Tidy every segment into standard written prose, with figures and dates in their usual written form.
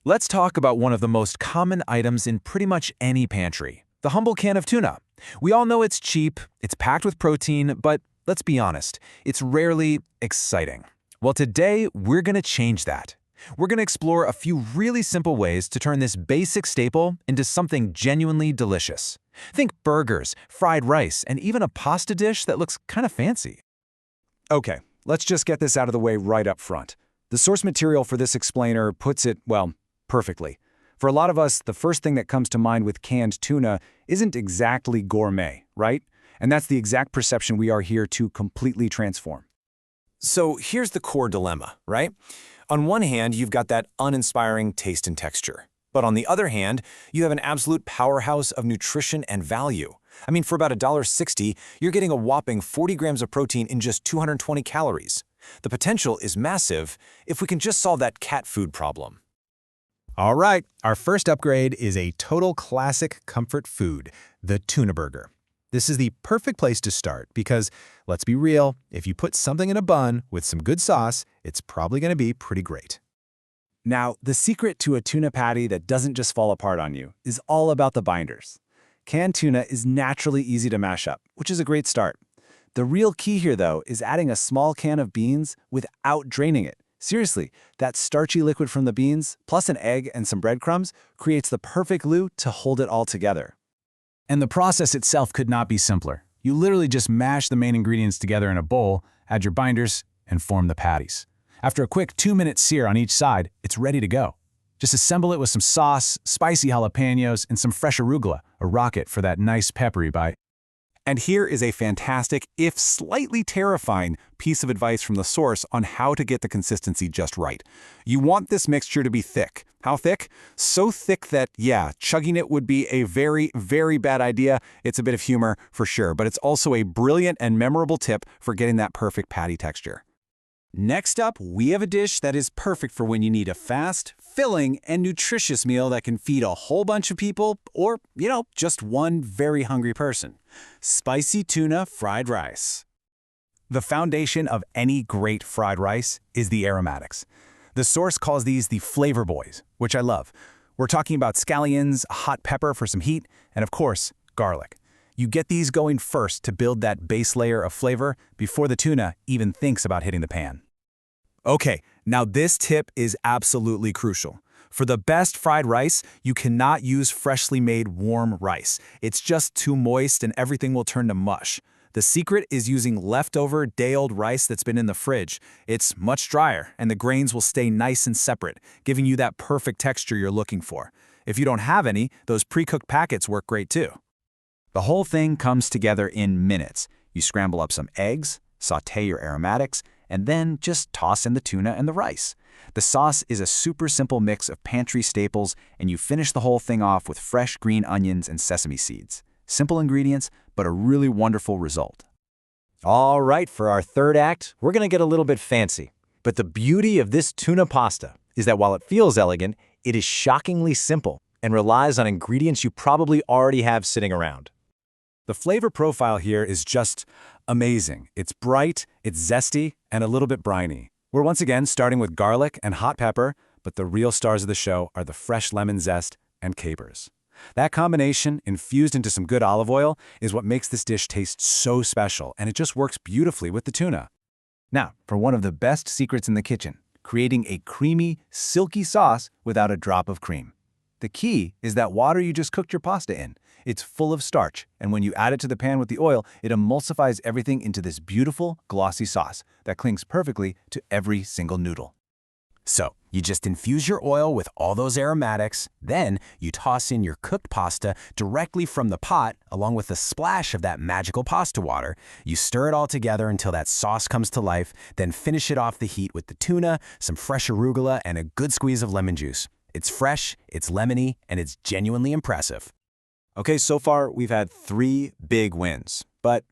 Let's talk about one of the most common items in pretty much any pantry, the humble can of tuna. We all know it's cheap, it's packed with protein, but let's be honest, it's rarely exciting. Well, today we're going to change that. We're going to explore a few really simple ways to turn this basic staple into something genuinely delicious. Think burgers, fried rice, and even a pasta dish that looks kind of fancy. Okay, let's just get this out of the way right up front. The source material for this explainer puts it, well, perfectly. For a lot of us, the first thing that comes to mind with canned tuna isn't exactly gourmet, right? And that's the exact perception we are here to completely transform. So here's the core dilemma, right? On one hand, you've got that uninspiring taste and texture. But on the other hand, you have an absolute powerhouse of nutrition and value. I mean, for about $1.60, you're getting a whopping 40 grams of protein in just 220 calories. The potential is massive if we can just solve that cat food problem. All right, our first upgrade is a total classic comfort food, the tuna burger. This is the perfect place to start because, let's be real, if you put something in a bun with some good sauce, it's probably going to be pretty great. Now, the secret to a tuna patty that doesn't just fall apart on you is all about the binders. Canned tuna is naturally easy to mash up, which is a great start. The real key here, though, is adding a small can of beans without draining it. Seriously, that starchy liquid from the beans, plus an egg and some breadcrumbs, creates the perfect glue to hold it all together. And the process itself could not be simpler. You literally just mash the main ingredients together in a bowl, add your binders, and form the patties. After a quick 2-minute sear on each side, it's ready to go. Just assemble it with some sauce, spicy jalapenos, and some fresh arugula, a rocket for that nice peppery bite. And here is a fantastic, if slightly terrifying, piece of advice from the source on how to get the consistency just right. You want this mixture to be thick. How thick? So thick that, yeah, chugging it would be a very, very bad idea. It's a bit of humor, for sure, but it's also a brilliant and memorable tip for getting that perfect patty texture. Next up, we have a dish that is perfect for when you need a fast, filling, and nutritious meal that can feed a whole bunch of people or, just one very hungry person. Spicy tuna fried rice. The foundation of any great fried rice is the aromatics. The source calls these the flavor boys, which I love. We're talking about scallions, a hot pepper for some heat, and of course, garlic. You get these going first to build that base layer of flavor before the tuna even thinks about hitting the pan. Okay, now this tip is absolutely crucial. For the best fried rice, you cannot use freshly made warm rice. It's just too moist and everything will turn to mush. The secret is using leftover day-old rice that's been in the fridge. It's much drier and the grains will stay nice and separate, giving you that perfect texture you're looking for. If you don't have any, those pre-cooked packets work great too. The whole thing comes together in minutes. You scramble up some eggs, sauté your aromatics, and then just toss in the tuna and the rice. The sauce is a super simple mix of pantry staples, and you finish the whole thing off with fresh green onions and sesame seeds. Simple ingredients, but a really wonderful result. All right, for our third act, we're going to get a little bit fancy. But the beauty of this tuna pasta is that while it feels elegant, it is shockingly simple and relies on ingredients you probably already have sitting around. The flavor profile here is just amazing. It's bright, it's zesty, and a little bit briny. We're once again starting with garlic and hot pepper, but the real stars of the show are the fresh lemon zest and capers. That combination, infused into some good olive oil, is what makes this dish taste so special, and it just works beautifully with the tuna. Now, for one of the best secrets in the kitchen, creating a creamy, silky sauce without a drop of cream. The key is that water you just cooked your pasta in. It's full of starch, and when you add it to the pan with the oil, it emulsifies everything into this beautiful, glossy sauce that clings perfectly to every single noodle. So, you just infuse your oil with all those aromatics, then you toss in your cooked pasta directly from the pot along with a splash of that magical pasta water. You stir it all together until that sauce comes to life, then finish it off the heat with the tuna, some fresh arugula, and a good squeeze of lemon juice. It's fresh, it's lemony, and it's genuinely impressive. Okay, so far we've had 3 big wins. But,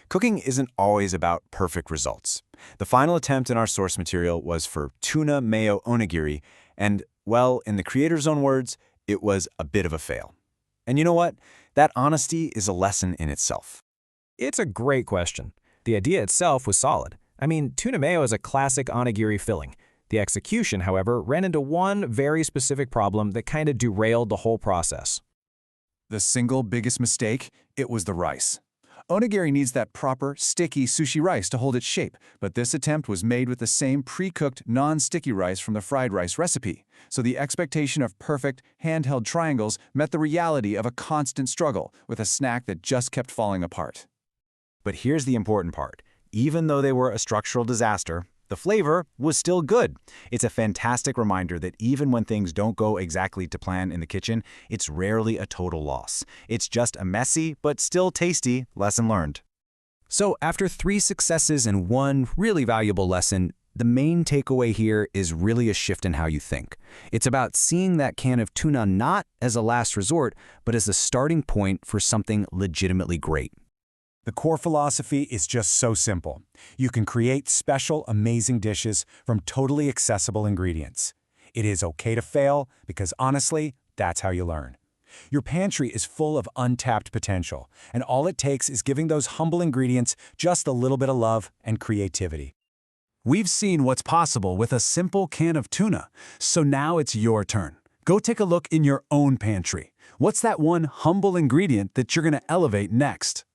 cooking isn't always about perfect results. The final attempt in our source material was for tuna mayo onigiri, and, well, in the creator's own words, it was a bit of a fail. And you know what? That honesty is a lesson in itself. It's a great question. The idea itself was solid. I mean, tuna mayo is a classic onigiri filling. The execution, however, ran into one very specific problem that kind of derailed the whole process. The single biggest mistake? It was the rice. Onigiri needs that proper, sticky sushi rice to hold its shape, but this attempt was made with the same pre-cooked, non-sticky rice from the fried rice recipe. So the expectation of perfect, handheld triangles met the reality of a constant struggle with a snack that just kept falling apart. But here's the important part. Even though they were a structural disaster, the flavor was still good. It's a fantastic reminder that even when things don't go exactly to plan in the kitchen, it's rarely a total loss. It's just a messy, but still tasty lesson learned. So after 3 successes and 1 really valuable lesson, the main takeaway here is really a shift in how you think. It's about seeing that can of tuna not as a last resort, but as a starting point for something legitimately great. The core philosophy is just so simple. You can create special, amazing dishes from totally accessible ingredients. It is okay to fail because honestly, that's how you learn. Your pantry is full of untapped potential, and all it takes is giving those humble ingredients just a little bit of love and creativity. We've seen what's possible with a simple can of tuna, so now it's your turn. Go take a look in your own pantry. What's that one humble ingredient that you're going to elevate next?